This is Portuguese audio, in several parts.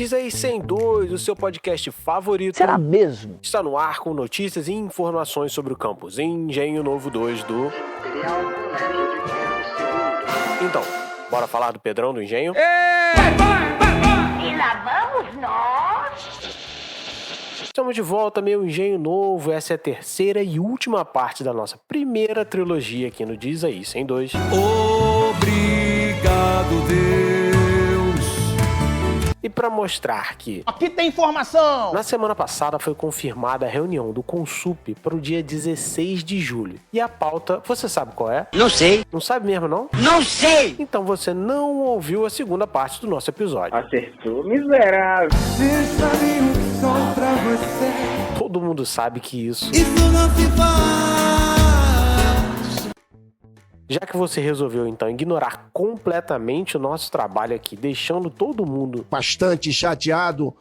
Diz aí 102, o seu podcast favorito. Será mesmo? Está no ar com notícias e informações sobre o campus Engenho Novo 2 do... Então, bora falar do Pedrão do Engenho? E lá vamos nós! Estamos de volta, meu Engenho Novo. Essa é a terceira e última parte da nossa primeira trilogia aqui no Diz aí 102. Obrigado, Deus. E para mostrar que... Aqui tem informação! Na semana passada foi confirmada a reunião do Consup para o dia 16 de julho. E a pauta, você sabe qual é? Não sei. Não sabe mesmo, não? Não sei! Então você não ouviu a segunda parte do nosso episódio. Acertou, miserável. Todo mundo sabe que isso não se faz. Já que você resolveu, então, ignorar completamente o nosso trabalho aqui, deixando todo mundo bastante chateado,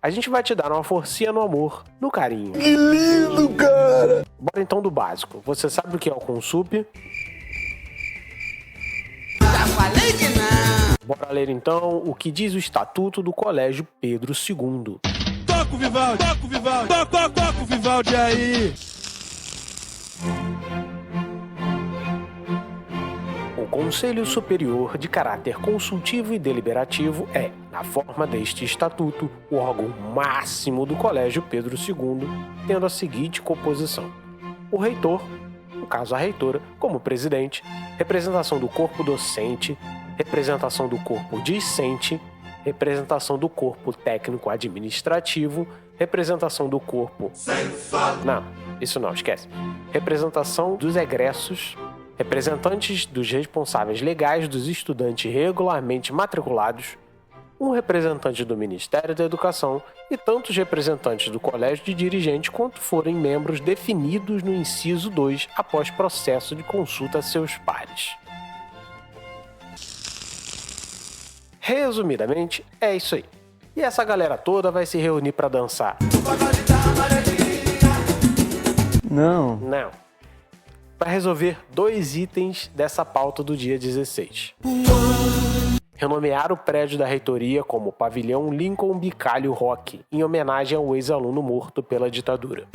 a gente vai te dar uma forcinha no amor, no carinho. Que lindo, cara! Bora então do básico. Você sabe o que é o Consup? Já falei que não. Bora ler então o que diz o Estatuto do Colégio Pedro II. Toca o Vivaldi, toca o Vivaldi, toca o Vivaldi aí. O Conselho Superior de caráter consultivo e deliberativo é, na forma deste estatuto, o órgão máximo do Colégio Pedro II, tendo a seguinte composição: o reitor, no caso a reitora, como presidente, representação do corpo docente, representação do corpo discente, representação do corpo técnico-administrativo, representação do corpo... Não, isso não, esquece. Representação dos egressos, representantes dos responsáveis legais dos estudantes regularmente matriculados, um representante do Ministério da Educação e tantos representantes do Colégio de Dirigentes quanto forem membros definidos no inciso 2 após processo de consulta a seus pares. Resumidamente, é isso aí. E essa galera toda vai se reunir para dançar. Não. Não. Para resolver 2 itens dessa pauta do dia 16. Renomear o prédio da reitoria como Pavilhão Lincoln Bicalho Roque, em homenagem ao ex-aluno morto pela ditadura.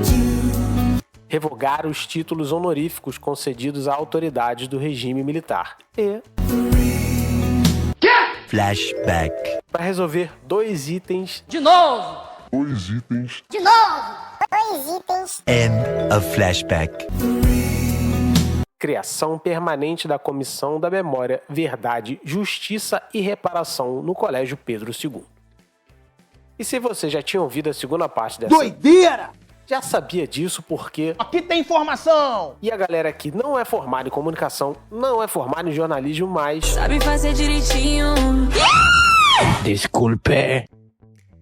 Revogar os títulos honoríficos concedidos a autoridades do regime militar. E... Flashback. Para resolver 2 itens... De novo! 2 itens. De novo! 2 itens! End of flashback. Criação permanente da Comissão da Memória, Verdade, Justiça e Reparação no Colégio Pedro II. E se você já tinha ouvido a segunda parte dessa... Doideira! Já sabia disso porque... Aqui tem informação! E a galera que não é formada em comunicação, não é formada em jornalismo, mas... Sabe fazer direitinho. Desculpe.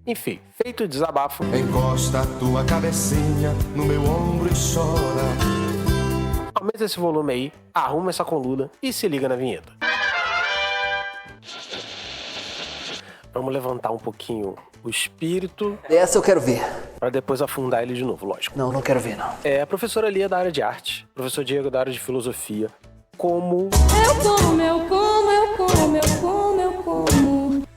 Enfim, feito o desabafo... Encosta a tua cabecinha no meu ombro e chora. Aumenta esse volume aí, arruma essa coluna e se liga na vinheta. Vamos levantar um pouquinho o espírito. Essa eu quero ver. Para depois afundar ele de novo, lógico. Não quero ver, não. A professora Lia da área de arte, professor Diego da área de filosofia. Como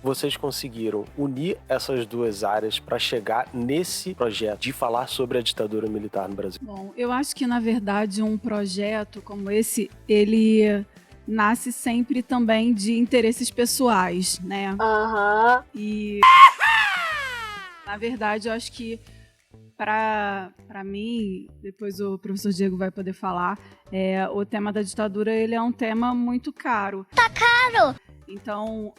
vocês conseguiram unir essas 2 áreas para chegar nesse projeto de falar sobre a ditadura militar no Brasil? Bom, eu acho que, na verdade, um projeto como esse, ele nasce sempre também de interesses pessoais, né? Aham. E, na verdade, eu acho que, para mim, depois o professor Diego vai poder falar, o tema da ditadura, ele é um tema muito caro. Tá caro! Então,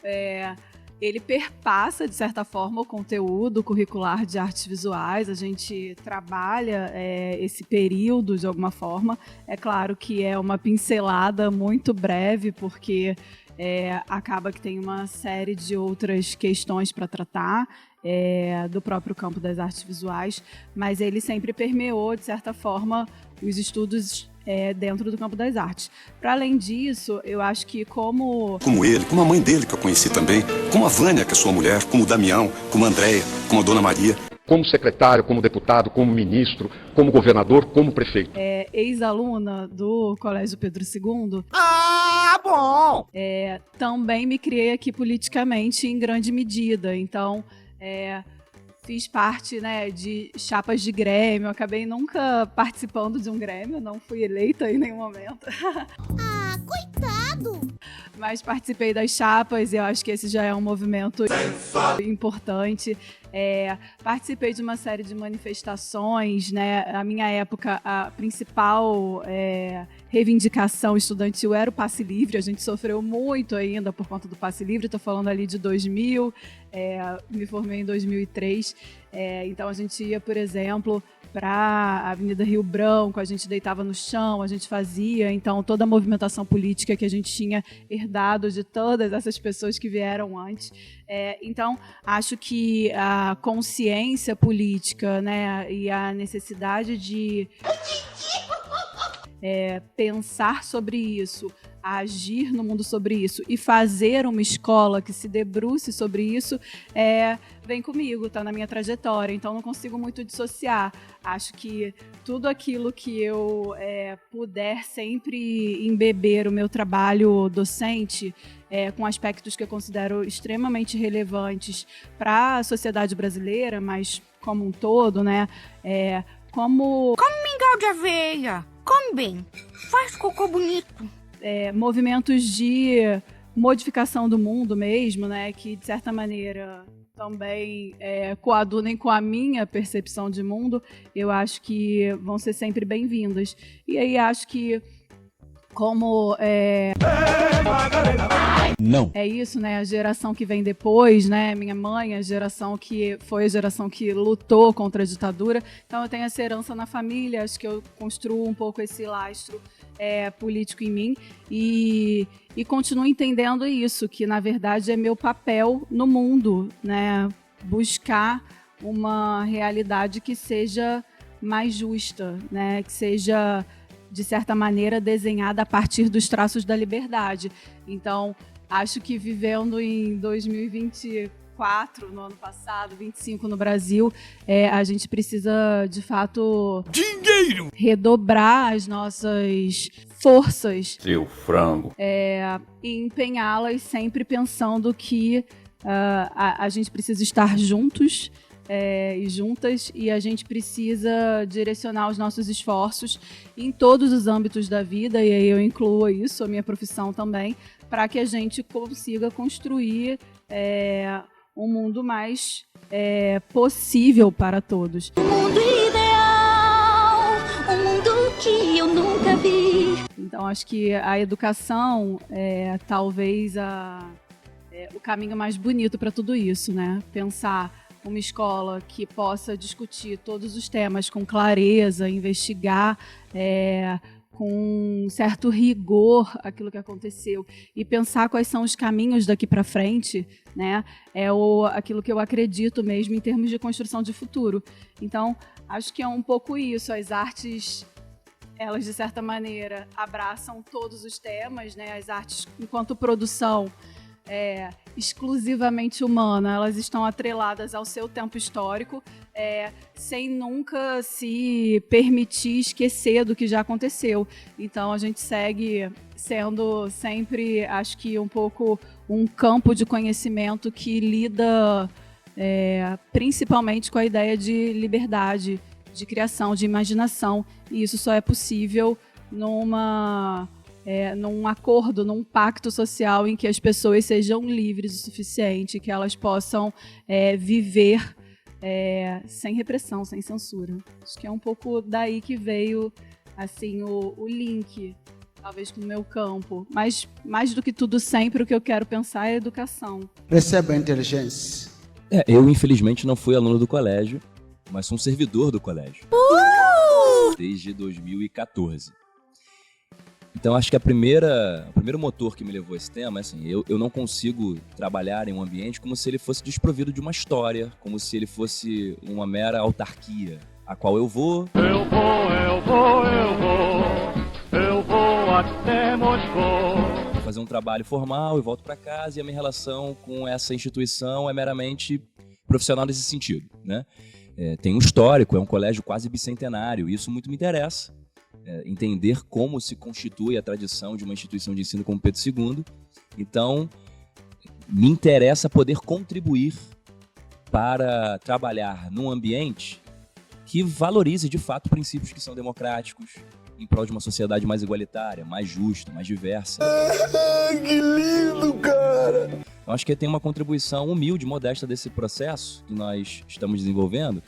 ele perpassa, de certa forma, o conteúdo curricular de artes visuais. A gente trabalha esse período de alguma forma. É claro que é uma pincelada muito breve, porque acaba que tem uma série de outras questões para tratar do próprio campo das artes visuais, mas ele sempre permeou, de certa forma, os estudos dentro do campo das artes. Para além disso, eu acho que como ele, como a mãe dele que eu conheci também, como a Vânia, que é sua mulher, como o Damião, como a Andréia, como a Dona Maria. Como secretário, como deputado, como ministro, como governador, como prefeito. Ex-aluna do Colégio Pedro II. Tá bom! Também me criei aqui politicamente em grande medida. Então, fiz parte, né, de chapas de Grêmio. Acabei nunca participando de um Grêmio, não fui eleita em nenhum momento. Coitado! Mas participei das chapas e eu acho que esse já é um movimento importante. Participei de uma série de manifestações, né? Na minha época, a principal reivindicação estudantil era o passe livre. A gente sofreu muito ainda por conta do passe livre. Estou falando ali de 2000, me formei em 2003. Então a gente ia, por exemplo, para a Avenida Rio Branco, a gente deitava no chão, a gente fazia, então, toda a movimentação política que a gente tinha herdado de todas essas pessoas que vieram antes. Então, acho que a consciência política, né, e a necessidade de pensar sobre isso, agir no mundo sobre isso e fazer uma escola que se debruce sobre isso, vem comigo, está na minha trajetória, então não consigo muito dissociar. Acho que tudo aquilo que eu puder sempre embeber o meu trabalho docente com aspectos que eu considero extremamente relevantes para a sociedade brasileira, mas como um todo, né? Como Mingau de aveia! Come bem! Faz cocô bonito! Movimentos de modificação do mundo mesmo, né? Que, de certa maneira, também coadunem com a minha percepção de mundo, eu acho que vão ser sempre bem-vindas. E aí acho que como Não. é isso, né? A geração que vem depois, né? Minha mãe, a geração que foi a geração que lutou contra a ditadura. Então eu tenho essa herança na família, acho que eu construo um pouco esse lastro político em mim e continuo entendendo isso, que na verdade é meu papel no mundo, né? Buscar uma realidade que seja mais justa, né? Que seja, de certa maneira, desenhada a partir dos traços da liberdade. Então, acho que vivendo em 2024, no ano passado, 25 no Brasil, a gente precisa, de fato, Dinheiro! redobrar as nossas forças. Seu frango. E empenhá-las sempre pensando que a gente precisa estar juntos e juntas, e a gente precisa direcionar os nossos esforços em todos os âmbitos da vida, e aí eu incluo isso, a minha profissão também, para que a gente consiga construir um mundo mais possível para todos. Um mundo ideal, um mundo que eu nunca vi. Então, acho que a educação talvez o caminho mais bonito para tudo isso, né? Pensar uma escola que possa discutir todos os temas com clareza, investigar com um certo rigor aquilo que aconteceu e pensar quais são os caminhos daqui para frente, né? Aquilo que eu acredito mesmo em termos de construção de futuro. Então, acho que é um pouco isso. As artes, elas, de certa maneira, abraçam todos os temas, né? As artes, enquanto produção exclusivamente humana, elas estão atreladas ao seu tempo histórico, sem nunca se permitir esquecer do que já aconteceu. Então a gente segue sendo sempre, acho que um pouco um campo de conhecimento que lida principalmente com a ideia de liberdade, de criação, de imaginação, e isso só é possível num acordo, num pacto social em que as pessoas sejam livres o suficiente, que elas possam viver sem repressão, sem censura. Acho que é um pouco daí que veio assim, o link, talvez, com o meu campo. Mas, mais do que tudo, sempre o que eu quero pensar é a educação. Receba a inteligência. Eu, infelizmente, não fui aluno do colégio, mas sou um servidor do colégio. Desde 2014. Então, acho que o primeiro motor que me levou a esse tema é assim, eu não consigo trabalhar em um ambiente como se ele fosse desprovido de uma história, como se ele fosse uma mera autarquia, a qual eu vou até Moscou. Vou fazer um trabalho formal e volto para casa, e a minha relação com essa instituição é meramente profissional nesse sentido, né? Tem um histórico, é um colégio quase bicentenário, e isso muito me interessa. entender como se constitui a tradição de uma instituição de ensino como Pedro II. Então, me interessa poder contribuir para trabalhar num ambiente que valorize, de fato, princípios que são democráticos, em prol de uma sociedade mais igualitária, mais justa, mais diversa. Que lindo, cara! Eu acho que tem uma contribuição humilde, modesta desse processo que nós estamos desenvolvendo,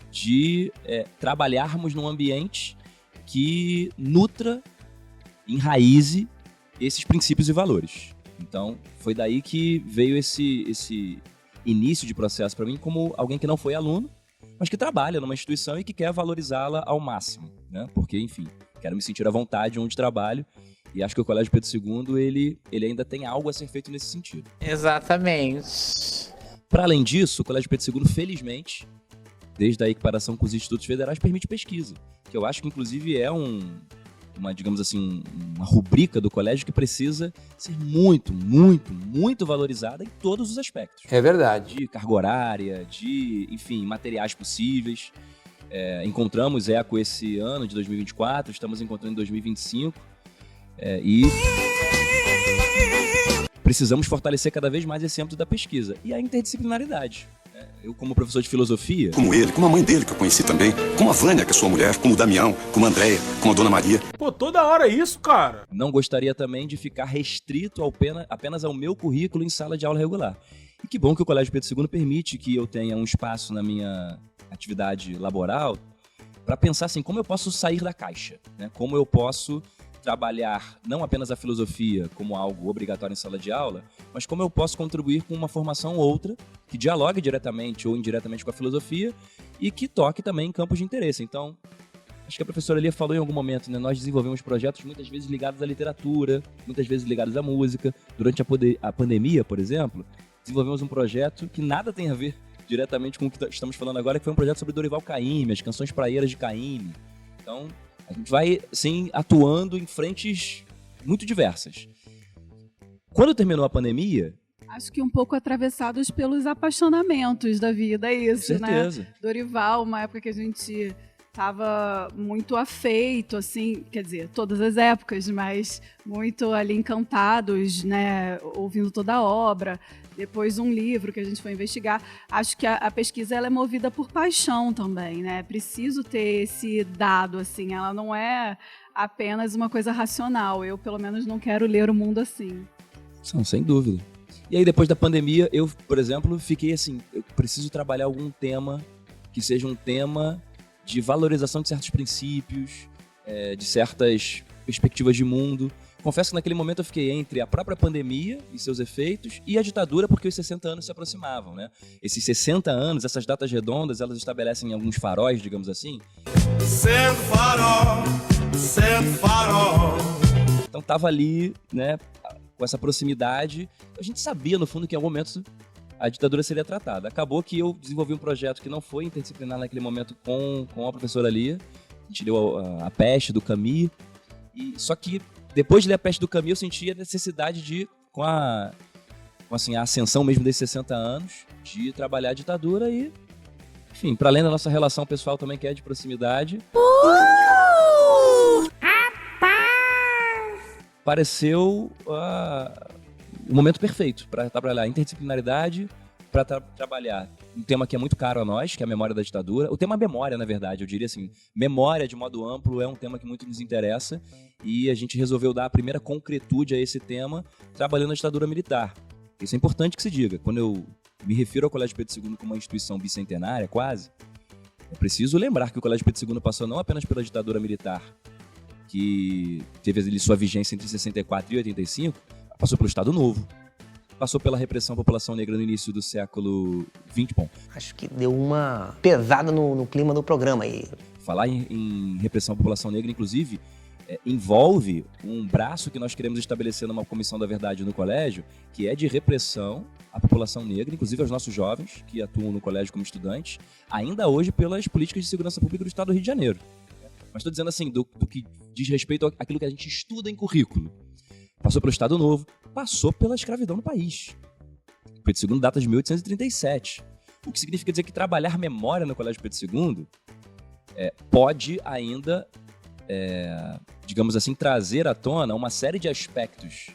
de trabalharmos num ambiente que nutra, enraize esses princípios e valores. Então, foi daí que veio esse início de processo para mim como alguém que não foi aluno, mas que trabalha numa instituição e que quer valorizá-la ao máximo, né? Porque, enfim, quero me sentir à vontade onde trabalho e acho que o Colégio Pedro II, ele ainda tem algo a ser feito nesse sentido. Exatamente. Para além disso, o Colégio Pedro II, felizmente, desde a equiparação com os institutos federais, permite pesquisa, que eu acho que, inclusive, é uma, digamos assim, uma rubrica do colégio que precisa ser muito, muito, muito valorizada em todos os aspectos. É verdade. De carga horária, de, enfim, materiais possíveis. Encontramos eco esse ano de 2024, estamos encontrando em 2025 e precisamos fortalecer cada vez mais esse âmbito da pesquisa e a interdisciplinaridade. Eu, como professor de filosofia... Como ele, como a mãe dele, que eu conheci também. Como a Vânia, que é sua mulher. Como o Damião, como a Andréia, como a Dona Maria. Pô, toda hora isso, cara. Não gostaria também de ficar restrito apenas ao meu currículo em sala de aula regular. E que bom que o Colégio Pedro II permite que eu tenha um espaço na minha atividade laboral para pensar assim, como eu posso sair da caixa, né? Como eu posso trabalhar não apenas a filosofia como algo obrigatório em sala de aula, mas como eu posso contribuir com uma formação outra que dialogue diretamente ou indiretamente com a filosofia e que toque também em campos de interesse. Então, acho que a professora Lia falou em algum momento, né? Nós desenvolvemos projetos muitas vezes ligados à literatura, muitas vezes ligados à música. Durante a pandemia, por exemplo, desenvolvemos um projeto que nada tem a ver diretamente com o que estamos falando agora, que foi um projeto sobre Dorival Caymmi, as canções praieiras de Caymmi. Então, a gente vai, sim, atuando em frentes muito diversas. Quando terminou a pandemia... Acho que um pouco atravessados pelos apaixonamentos da vida, é isso, certeza, né? Dorival, uma época que a gente estava muito afeito, assim, quer dizer, todas as épocas, mas muito ali encantados, né? Ouvindo toda a obra. Depois um livro que a gente foi investigar. Acho que a pesquisa ela é movida por paixão também, né? Preciso ter esse dado, assim. Ela não é apenas uma coisa racional. Eu, pelo menos, não quero ler o mundo assim. Não, sem dúvida. E aí, depois da pandemia, eu, por exemplo, fiquei assim, eu preciso trabalhar algum tema que seja um tema de valorização de certos princípios, de certas perspectivas de mundo. Confesso que naquele momento eu fiquei entre a própria pandemia e seus efeitos e a ditadura, porque os 60 anos se aproximavam, né? Esses 60 anos, essas datas redondas, elas estabelecem alguns faróis, digamos assim. Sendo farol. Então tava ali, né, com essa proximidade. A gente sabia, no fundo, que em algum momento a ditadura seria tratada. Acabou que eu desenvolvi um projeto que não foi interdisciplinar naquele momento com a professora Lia. A gente deu a Peste, do Camus. Só que depois de ler a Peste do Camus, eu senti a necessidade de, com a ascensão mesmo desses 60 anos, de trabalhar a ditadura e, enfim, para além da nossa relação pessoal também, que é de proximidade, pareceu o momento perfeito para trabalhar a interdisciplinaridade, para trabalhar um tema que é muito caro a nós, que é a memória da ditadura. O tema memória, na verdade, eu diria assim, memória de modo amplo é um tema que muito nos interessa e a gente resolveu dar a primeira concretude a esse tema trabalhando a ditadura militar. Isso é importante que se diga. Quando eu me refiro ao Colégio Pedro II como uma instituição bicentenária, quase, é preciso lembrar que o Colégio Pedro II passou não apenas pela ditadura militar, que teve ali sua vigência entre 64 e 85, passou pelo Estado Novo, passou pela repressão à população negra no início do século XX. Bom, acho que deu uma pesada no clima do programa aí. Falar em repressão à população negra, inclusive, envolve um braço que nós queremos estabelecer numa comissão da verdade no colégio, que é de repressão à população negra, inclusive aos nossos jovens que atuam no colégio como estudantes, ainda hoje pelas políticas de segurança pública do Estado do Rio de Janeiro. Mas estou dizendo assim, do que diz respeito àquilo que a gente estuda em currículo. Passou pelo Estado Novo, passou pela escravidão no país. O Pedro II data de 1837. O que significa dizer que trabalhar memória no Colégio Pedro II pode ainda digamos assim, trazer à tona uma série de aspectos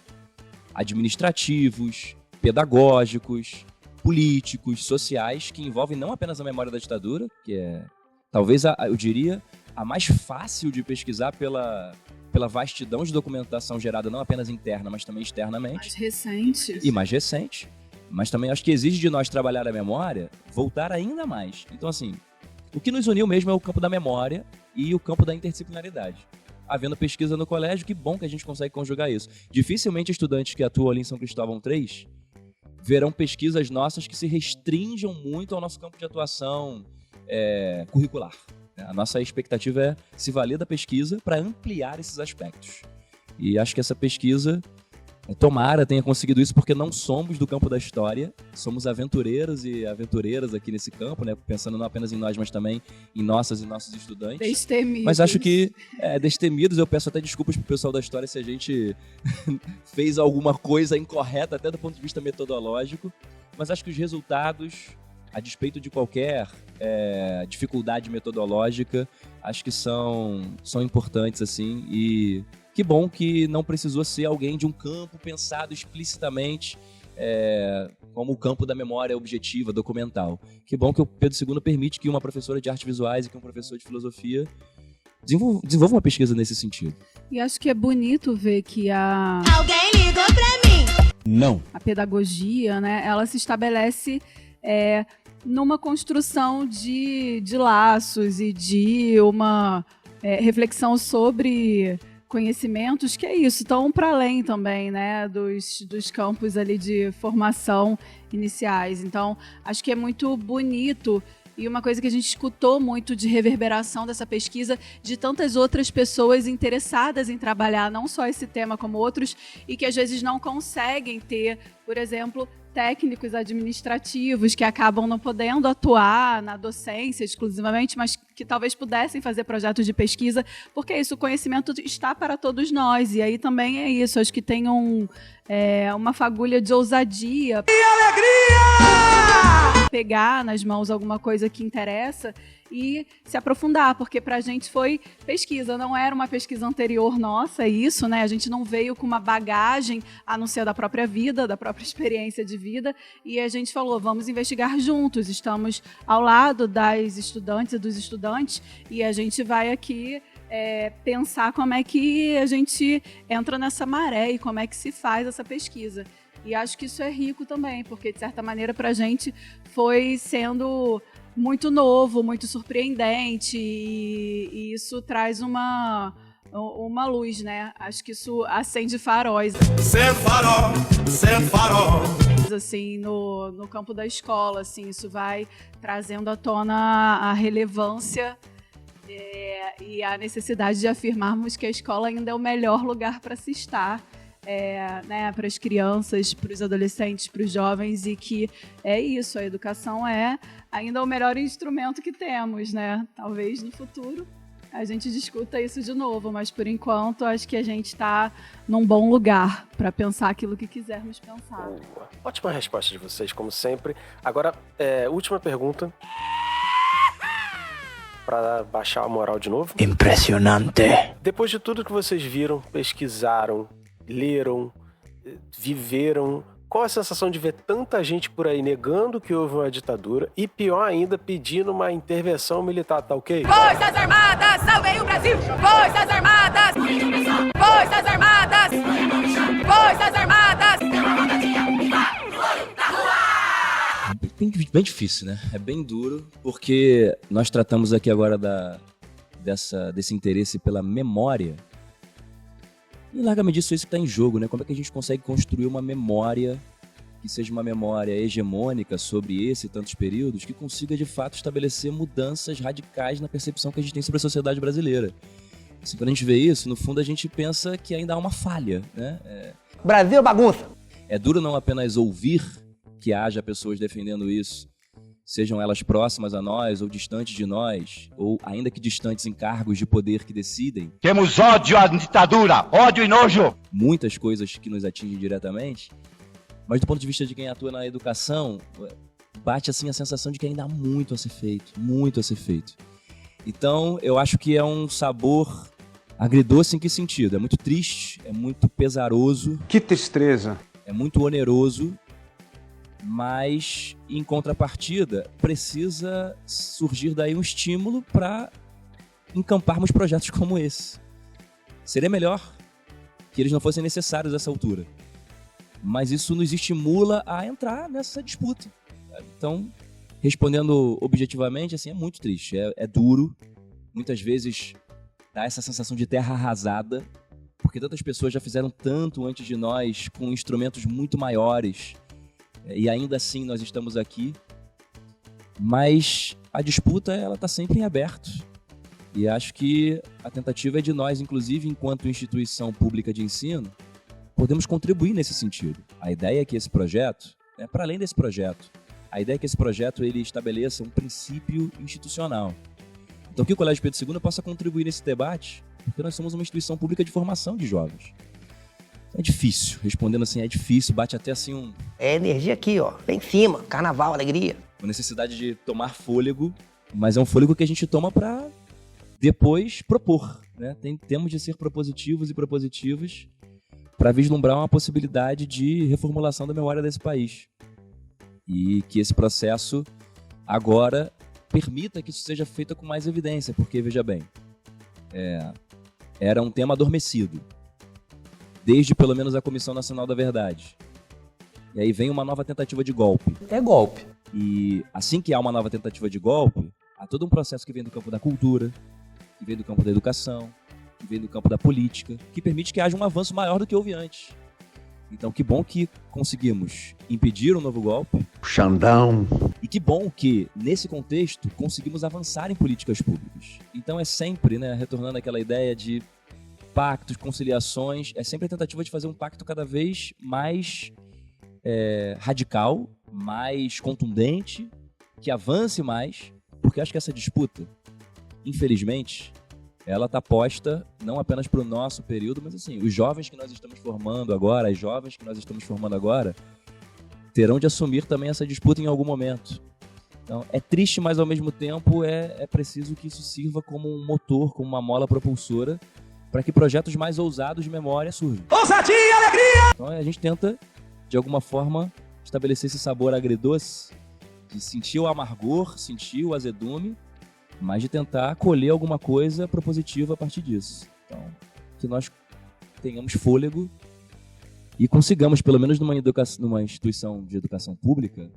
administrativos, pedagógicos, políticos, sociais, que envolvem não apenas a memória da ditadura, que é, talvez, eu diria, a mais fácil de pesquisar pela vastidão de documentação gerada não apenas interna, mas também externamente. Mais recente. E mais recente. Mas também acho que exige de nós trabalhar a memória, voltar ainda mais. Então, assim, o que nos uniu mesmo é o campo da memória e o campo da interdisciplinaridade. Havendo pesquisa no colégio, que bom que a gente consegue conjugar isso. Dificilmente estudantes que atuam ali em São Cristóvão 3 verão pesquisas nossas que se restringam muito ao nosso campo de atuação curricular. A nossa expectativa é se valer da pesquisa para ampliar esses aspectos. E acho que essa pesquisa, tomara, tenha conseguido isso, porque não somos do campo da história, somos aventureiros e aventureiras aqui nesse campo, né? Pensando não apenas em nós, mas também em nossas e nossos estudantes. Destemidos. Mas acho que, destemidos, eu peço até desculpas pro pessoal da história se a gente fez alguma coisa incorreta, até do ponto de vista metodológico, mas acho que os resultados, a despeito de qualquer dificuldade metodológica, acho que são importantes, assim, e que bom que não precisou ser alguém de um campo pensado explicitamente como o campo da memória objetiva, documental. Que bom que o Pedro II permite que uma professora de artes visuais e que um professor de filosofia desenvolva uma pesquisa nesse sentido. E acho que é bonito ver que Alguém ligou pra mim! Não. A pedagogia, né, ela se estabelece numa construção de laços e de uma reflexão sobre conhecimentos, que é isso, estão para além também, né, dos campos ali de formação iniciais. Então, acho que é muito bonito. E uma coisa que a gente escutou muito de reverberação dessa pesquisa, de tantas outras pessoas interessadas em trabalhar não só esse tema como outros, e que às vezes não conseguem ter, por exemplo, técnicos administrativos que acabam não podendo atuar na docência exclusivamente, mas que talvez pudessem fazer projetos de pesquisa, porque isso, o conhecimento está para todos nós, e aí também é isso, acho que tem uma fagulha de ousadia. E alegria! Pegar nas mãos alguma coisa que interessa e se aprofundar, porque pra gente foi pesquisa, não era uma pesquisa anterior nossa, isso, né? A gente não veio com uma bagagem a não ser da própria vida, da própria experiência de vida, e a gente falou, vamos investigar juntos, estamos ao lado das estudantes e dos estudantes, e a gente vai aqui pensar como é que a gente entra nessa maré e como é que se faz essa pesquisa. E acho que isso é rico também, porque, de certa maneira, pra gente foi sendo muito novo, muito surpreendente, e isso traz uma luz, né? Acho que isso acende faróis. Ser farol, ser farol. Assim, no campo da escola, assim, isso vai trazendo à tona a relevância e a necessidade de afirmarmos que a escola ainda é o melhor lugar para se estar. Né, para as crianças, para os adolescentes, para os jovens, e que é isso, a educação é ainda o melhor instrumento que temos, né? Talvez no futuro a gente discuta isso de novo, mas por enquanto acho que a gente está num bom lugar para pensar aquilo que quisermos pensar. Ótima resposta de vocês, como sempre. Agora, última pergunta. Para baixar a moral de novo. Impressionante. Depois de tudo que vocês viram, pesquisaram, leram, viveram, qual a sensação de ver tanta gente por aí negando que houve uma ditadura e, pior ainda, pedindo uma intervenção militar, tá ok? Forças Armadas, salvem o Brasil! Forças Armadas! Forças Armadas! Forças Armadas! Bem difícil, né? É bem duro, porque nós tratamos aqui agora desse interesse pela memória. E largamente disso, isso está em jogo, né? Como é que a gente consegue construir uma memória que seja uma memória hegemônica sobre esse e tantos períodos, que consiga, de fato, estabelecer mudanças radicais na percepção que a gente tem sobre a sociedade brasileira. Assim, quando a gente vê isso, no fundo, a gente pensa que ainda há uma falha, né? Brasil é bagunça! É duro não apenas ouvir que haja pessoas defendendo isso, sejam elas próximas a nós ou distantes de nós, ou ainda que distantes em cargos de poder que decidem. Temos ódio à ditadura, ódio e nojo. Muitas coisas que nos atingem diretamente, mas do ponto de vista de quem atua na educação, bate assim a sensação de que ainda há muito a ser feito, muito a ser feito. Então, eu acho que é um sabor Agridoce em que sentido? É muito triste, é muito pesaroso. Que tristeza. É muito oneroso, mas em contrapartida precisa surgir daí um estímulo para encamparmos projetos como esse. Seria melhor que eles não fossem necessários a essa altura, mas isso nos estimula a entrar nessa disputa. Então, respondendo objetivamente, assim, é muito triste, é duro, muitas vezes dá essa sensação de terra arrasada, porque tantas pessoas já fizeram tanto antes de nós, com instrumentos muito maiores, e ainda assim nós estamos aqui. Mas a disputa, ela está sempre em aberto. E acho que a tentativa é de nós, inclusive, enquanto instituição pública de ensino, podemos contribuir nesse sentido. A ideia é que esse projeto, para além desse projeto, a ideia é que esse projeto ele estabeleça um princípio institucional. Então que o Colégio Pedro II possa contribuir nesse debate, porque nós somos uma instituição pública de formação de jovens. É difícil, respondendo assim, é difícil, bate até assim É energia aqui, ó, lá em cima, carnaval, alegria. Uma necessidade de tomar fôlego, mas é um fôlego que a gente toma para depois propor, né? Temos de ser propositivos e propositivas para vislumbrar uma possibilidade de reformulação da memória desse país. E que esse processo agora permita que isso seja feito com mais evidência, porque, veja bem, era um tema adormecido, desde pelo menos a Comissão Nacional da Verdade. E aí vem uma nova tentativa de golpe. É golpe. E assim que há uma nova tentativa de golpe, há todo um processo que vem do campo da cultura, que vem do campo da educação, que vem do campo da política, que permite que haja um avanço maior do que houve antes. Então, que bom que conseguimos impedir um novo golpe. Xandão. E que bom que, nesse contexto, conseguimos avançar em políticas públicas. Então é sempre, retornando àquela ideia de pactos, conciliações, é sempre a tentativa de fazer um pacto cada vez mais radical, mais contundente, que avance mais, porque acho que essa disputa, infelizmente, ela está posta não apenas para o nosso período, mas assim, os jovens que nós estamos formando agora, as jovens que nós estamos formando agora, terão de assumir também essa disputa em algum momento. Então, é triste, mas ao mesmo tempo é preciso que isso sirva como um motor, como uma mola propulsora, para que projetos mais ousados de memória surjam. Ousadia e alegria! Então a gente tenta, de alguma forma, estabelecer esse sabor agridoce, de sentir o amargor, sentir o azedume, mas de tentar colher alguma coisa propositiva a partir disso. Então, que nós tenhamos fôlego e consigamos, pelo menos numa instituição de educação pública,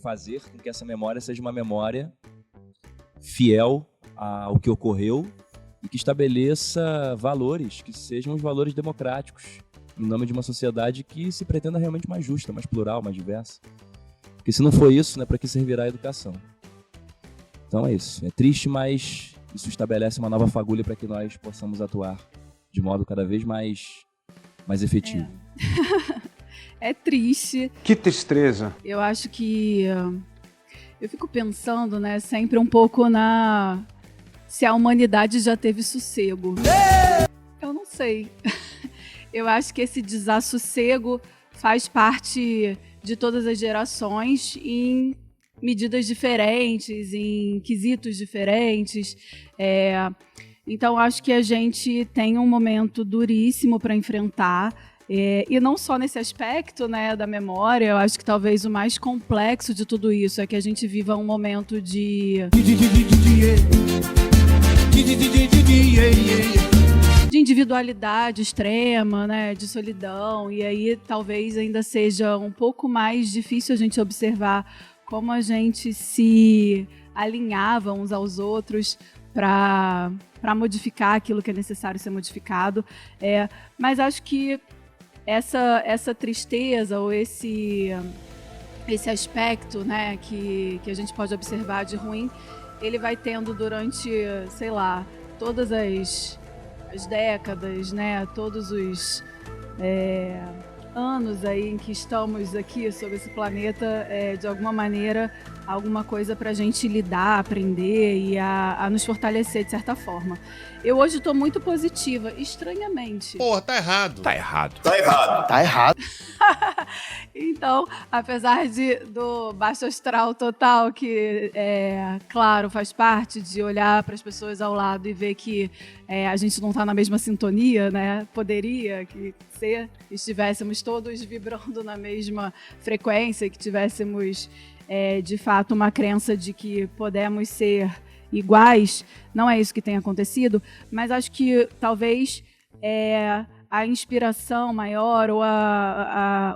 fazer com que essa memória seja uma memória fiel ao que ocorreu e que estabeleça valores, que sejam os valores democráticos, em nome de uma sociedade que se pretenda realmente mais justa, mais plural, mais diversa. Porque se não for isso, para que servirá a educação? Então é isso. É triste, mas isso estabelece uma nova fagulha para que nós possamos atuar de modo cada vez mais efetivo. É triste. Que tristeza. Eu acho que... eu fico pensando, sempre um pouco se a humanidade já teve sossego. Eu não sei. Eu acho que esse desassossego faz parte de todas as gerações em medidas diferentes, em quesitos diferentes. Então, acho que a gente tem um momento duríssimo para enfrentar. E não só nesse aspecto da memória, eu acho que talvez o mais complexo de tudo isso é que a gente viva um momento de individualidade extrema, de solidão, e aí talvez ainda seja um pouco mais difícil a gente observar como a gente se alinhava uns aos outros para modificar aquilo que é necessário ser modificado. Mas acho que essa tristeza ou esse aspecto que a gente pode observar de ruim, ele vai tendo durante, sei lá, todas as décadas, todos os anos aí em que estamos aqui sobre esse planeta, de alguma maneira alguma coisa pra gente lidar, aprender e a nos fortalecer de certa forma. Eu hoje tô muito positiva, estranhamente. Porra, tá errado. Tá errado. Tá errado. Tá errado. Então, apesar do baixo astral total, que, claro, faz parte de olhar para as pessoas ao lado e ver que a gente não está na mesma sintonia, né? Poderia que se estivéssemos todos vibrando na mesma frequência, que tivéssemos, de fato, uma crença de que podemos ser iguais. Não é isso que tem acontecido, mas acho que talvez a inspiração maior ou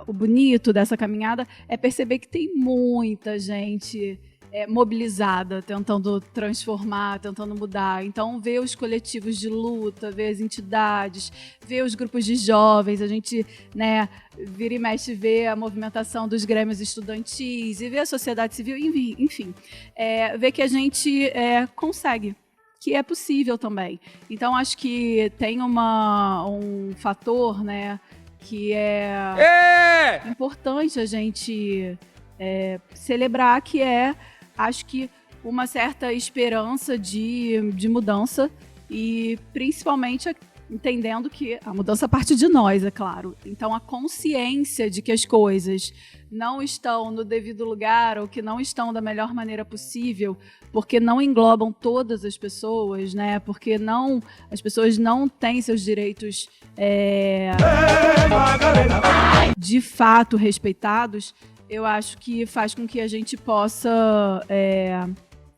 o bonito dessa caminhada é perceber que tem muita gente mobilizada, tentando transformar, tentando mudar. Então, ver os coletivos de luta, ver as entidades, ver os grupos de jovens, a gente, né, vira e mexe, ver a movimentação dos grêmios estudantis e ver a sociedade civil, enfim, ver que a gente consegue, que é possível também. Então, acho que tem um fator, né, que é importante a gente celebrar, que acho que uma certa esperança de mudança e principalmente entendendo que a mudança parte de nós, é claro. Então, a consciência de que as coisas não estão no devido lugar ou que não estão da melhor maneira possível, porque não englobam todas as pessoas, né? Porque as pessoas não têm seus direitos de fato respeitados, eu acho que faz com que a gente possa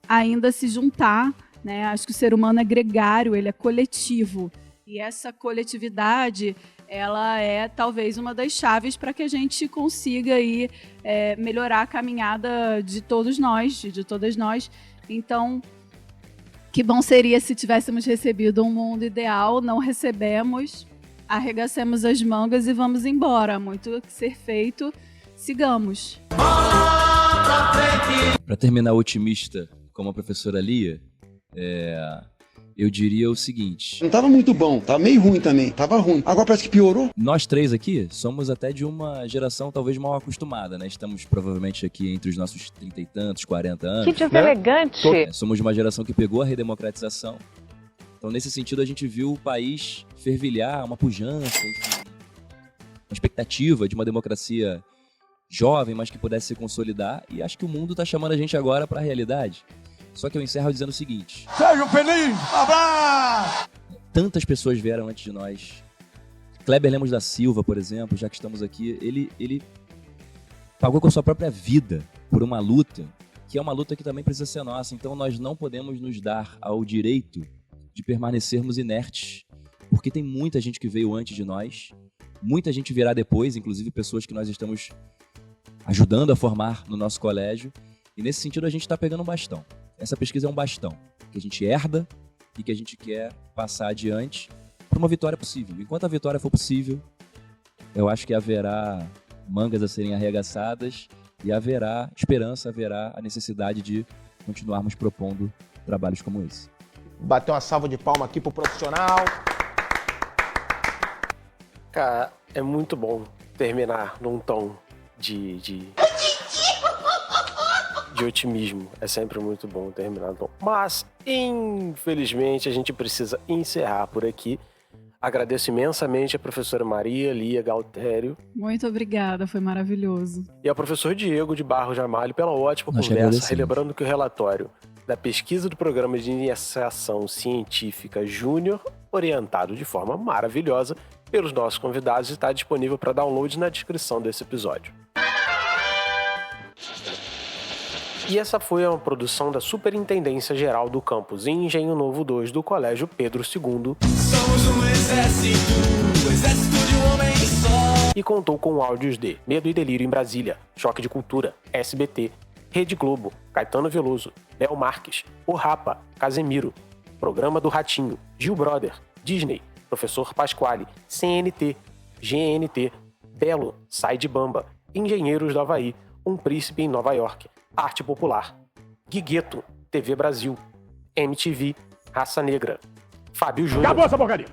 ainda se juntar, né? Acho que o ser humano é gregário, ele é coletivo. E essa coletividade, ela é talvez uma das chaves para que a gente consiga aí, melhorar a caminhada de todos nós, de todas nós. Então, que bom seria se tivéssemos recebido um mundo ideal, não recebemos, arregacemos as mangas e vamos embora. Muito que ser feito, sigamos. Para terminar otimista, como a professora Lia, eu diria o seguinte... Não tava muito bom, tava meio ruim também, tava ruim. Agora parece que piorou. Nós três aqui somos até de uma geração talvez mal acostumada, né? Estamos provavelmente aqui entre os nossos 30 e tantos, 40 anos. Que deselegante! Né? Somos de uma geração que pegou a redemocratização. Então, nesse sentido, a gente viu o país fervilhar, uma pujança, enfim, uma expectativa de uma democracia jovem, mas que pudesse se consolidar. E acho que o mundo está chamando a gente agora para a realidade. Só que eu encerro dizendo o seguinte... Sejam felizes! Abraço! Tantas pessoas vieram antes de nós. Kleber Lemos da Silva, por exemplo, já que estamos aqui, ele pagou com a sua própria vida por uma luta, que é uma luta que também precisa ser nossa. Então nós não podemos nos dar ao direito de permanecermos inertes, porque tem muita gente que veio antes de nós, muita gente virá depois, inclusive pessoas que nós estamos ajudando a formar no nosso colégio, e nesse sentido a gente está pegando um bastão. Essa pesquisa é um bastão que a gente herda e que a gente quer passar adiante para uma vitória possível. Enquanto a vitória for possível, eu acho que haverá mangas a serem arregaçadas e haverá esperança, haverá a necessidade de continuarmos propondo trabalhos como esse. Bater uma salva de palma aqui pro profissional. Cara, é muito bom terminar num tom de otimismo. É sempre muito bom terminar num tom. Mas, infelizmente, a gente precisa encerrar por aqui. Agradeço imensamente a professora Maria Lia Galtério. Muito obrigada, foi maravilhoso. E ao professor Diego de Barros Ramalho pela ótima conversa, relembrando que o relatório da pesquisa do Programa de Iniciação Científica Júnior, orientado de forma maravilhosa pelos nossos convidados, está disponível para download na descrição desse episódio. E essa foi uma produção da Superintendência Geral do Campus Engenho Novo 2 do Colégio Pedro II. Somos um exército de um homem só. E contou com áudios de Medo e Delírio em Brasília, Choque de Cultura, SBT, Rede Globo, Caetano Veloso, Léo Marques, O Rapa, Casemiro, Programa do Ratinho, Gil Brother, Disney, Professor Pasquale, CNT, GNT, Belo, Sai de Bamba, Engenheiros do Havaí, Um Príncipe em Nova York, Arte Popular, Guigueto, TV Brasil, MTV, Raça Negra, Fábio Júnior. Acabou essa porcaria!